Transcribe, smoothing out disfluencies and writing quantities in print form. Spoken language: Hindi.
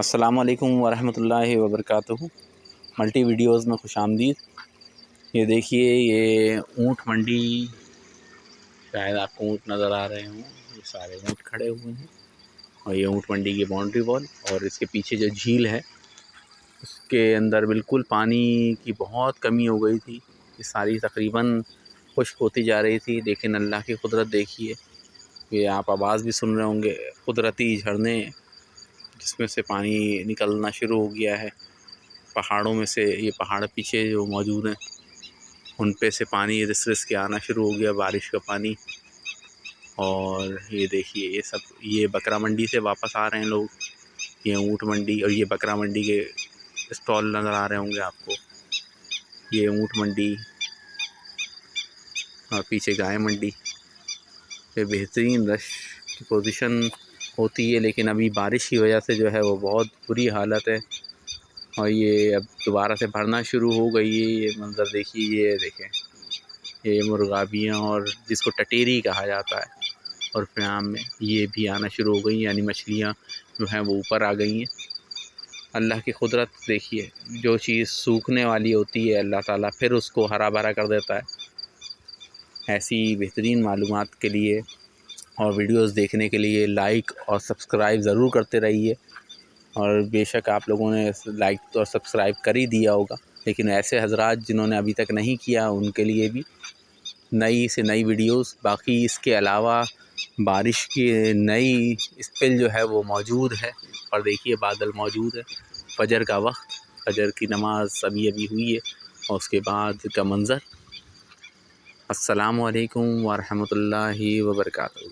अस्सलामुअलैकुम वरहमतुल्लाहि वबरकातुहू। मल्टी वीडियोज़ में खुशामदीद। ये देखिए, ये ऊँट मंडी, शायद आपको ऊँट नज़र आ रहे हों। ये सारे ऊँट खड़े हुए हैं और ये ऊँट मंडी की बाउंड्री वॉल, और इसके पीछे जो झील है उसके अंदर बिल्कुल पानी की बहुत कमी हो गई थी। ये सारी तकरीबन खुश्क होती जा रही थी, लेकिन अल्लाह की कुदरत देखिए। ये आप आवाज़ भी सुन रहे होंगे, कुदरती झरने जिसमें से पानी निकलना शुरू हो गया है। पहाड़ों में से, ये पहाड़ पीछे जो मौजूद हैं उन पे से पानी रिस रिस के आना शुरू हो गया, बारिश का पानी। और ये देखिए, ये सब, ये बकरा मंडी से वापस आ रहे हैं लोग। ये ऊँट मंडी और ये बकरा मंडी के स्टॉल नज़र आ रहे होंगे आपको। ये ऊँट मंडी और पीछे गाय मंडी पे बेहतरीन रश की पोजीशन होती है, लेकिन अभी बारिश की वजह से जो है वो बहुत बुरी हालत है। और ये अब दोबारा से भरना शुरू हो गई है। ये मंज़र देखिए, ये देखें, ये मुर्गाबियाँ और जिसको टटेरी कहा जाता है और फ़्याम में, ये भी आना शुरू हो गई, यानी मछलियाँ जो हैं वो ऊपर आ गई हैं। अल्लाह की कुदरत देखिए, जो चीज़ सूखने वाली होती है अल्लाह ताला फिर उसको हरा भरा कर देता है। ऐसी बेहतरीन मालूमात के लिए और वीडियोज़ देखने के लिए लाइक और सब्सक्राइब ज़रूर करते रहिए। और बेशक आप लोगों ने लाइक और सब्सक्राइब कर ही दिया होगा, लेकिन ऐसे हजरात जिन्होंने अभी तक नहीं किया उनके लिए भी नई से नई वीडियोस, बाकी इसके अलावा बारिश की नई स्पेल जो है वो मौजूद है। और देखिए, बादल मौजूद है। फजर का वक्त, फजर की नमाज अभी अभी हुई है और उसके बाद का मंज़र। अस्सलामु अलैकुम वरहमतुल्लाहि वबरकातुहू।